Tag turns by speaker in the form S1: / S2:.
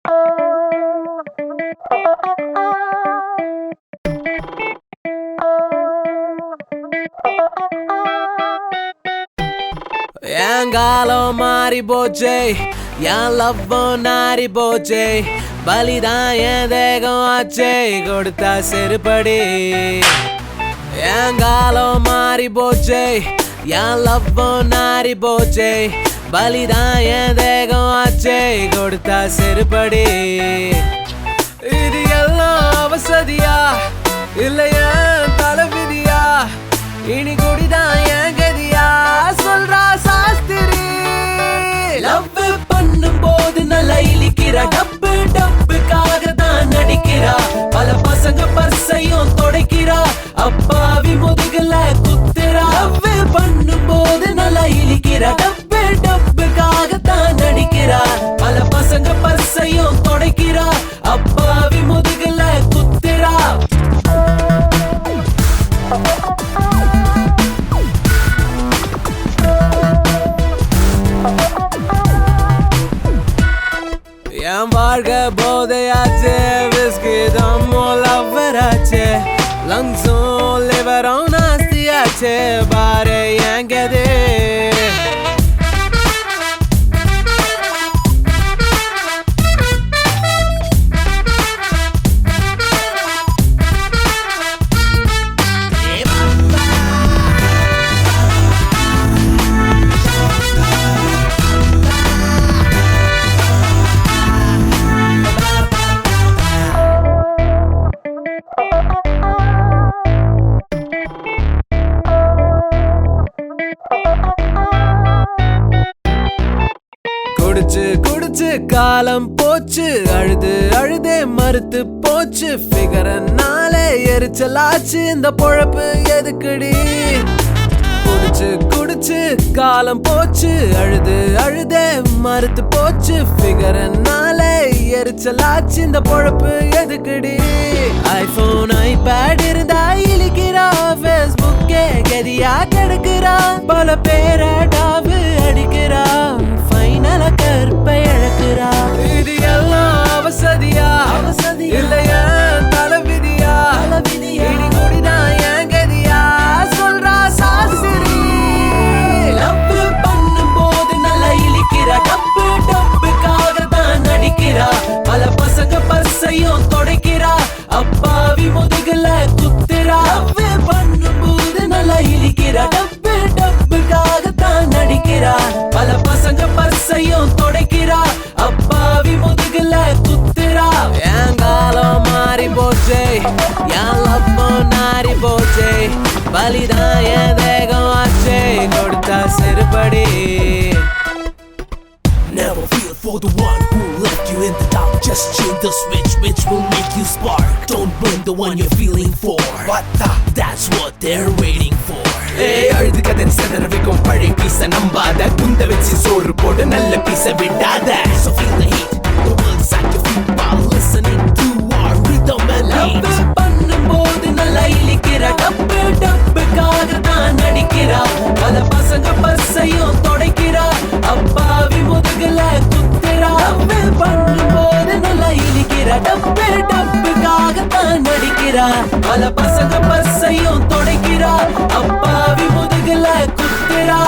S1: என் காலம் மாறி போச்சே, என் லவ்வும் நாரி போச்சே, பலிதான் என் தேகம் ஆச்சே, கொடுத்தா செருப்படி. என் காலம் மாறி போச்சே, என் லவ்வும் நாரி போச்சே, பலிதான் என் தேகம் ஆச்சே, கொடுத்தா செருப்படி. இது எல்லாம் அவசதியா இல்ல என் தலைவிதியா, இனி குடிதான் என் கதியா, சொல்றா சாஸ்திரி. லவ் பண்ணும் போது நல்லா இழிக்கிறா, டப்பு டப்புக்காக தான் நடிக்கிறா, பல பசங்க பர்சையும் தொடைக்கிறா, அப்பாவி முதுகுல குத்துறா. லவ் பண்ணும் போது நல்லா இழிக்கிறா, டப்பு டப்புக்காக தான் நடிக்கிறா, பல பசங்க பர்சையும் தொடைக்கிறா, அப்பாவி முதுகுல குத்துறா. என் வாழ்க்கை போதையாச்சே, விஸ்கி தம்மோ லவ்வராச்சே, லங்ஸும் லிவரும் நாஸ்தியாச்சே, பாரு என் கதே. குடிச்சு குடிச்சு காலம் போச்சு, அழுது அழுதே மறுத்து போச்சு, ஃபிகரனாலே எரிச்சலாச்சு, இந்த பொழப்பு எதுக்குடி. குடிச்சு குடிச்சு காலம் போச்சு, அழுது அழுதே மறுத்து போச்சு, ஃபிகரனாலே எரிச்சலாச்சு, இந்த பொழப்பு எதுக்குடி. ஐபோன் ஐபேட் இருந்தா இழிக்கிறா, ஃபேஸ்புக்கே கதியா கிடக்குறா, பல பேரை டாவு அடிக்கிறா, ஃபைனல கற்பை இழக்கிறா. இது எல்லாம் அவசதியா இல்ல என் தலைவிதியா, இனி குடிதான் என் கதியா, சொல்றா சாஸ்திரி. லவ் பண்ணும் போது நல்லா இழிக்கிறா, டப்பு டப்புக்காக தான் நடிக்கிறா, பல பசங்க பர்சையும் தொடைக்கிறா, அப்பாவி முதுகுல குத்துறா. லவ் பண்ணும் போது நல்லா இழிக்கிறா, டப்பு டப்புக்காக தான் நடிக்கிறா, பல பசங்க பர்சையும் தொடைக்கிறா, அப்பாவி முதுகுல குத்துறா. என் காலம் மாறி போச்சே, என் லவ்வும் நாரி போச்சே, பலிதான் என் தேகம் ஆச்சே, கொடுத்தா செருப்படி.
S2: Never feel for the one who left you in the dark. Just change the switch which will make you spark. Don't burn the one you're feeling for. What the? That's what they're waiting for.
S3: அழுது கதறி செதற வைக்கும் பழைய பீச நம்பாத, குந்த வச்சு சோறு போட்டு நல்ல பீச விடாத.
S2: So feel the heat, the world's at your feet while listening to our rhythm and beat.
S1: Love பண்ணும் போது நல்லா இழிக்கிறா, டப்பு டப்புக்காக தான் நடிக்கிறா, பல பசங்க பர்சையும் தொடைக்கிறா, அப்பாவி முதுகுல குத்துறா. லவ் பண்ணும் போது நல்லா இழிக்கிறா, டப்பு டப்புக்காக தான் நடிக்கிறா, பல பசங்க பர்சையும் தொடைக்கிறா, அப்பாவி முதுகுல குத்துறா.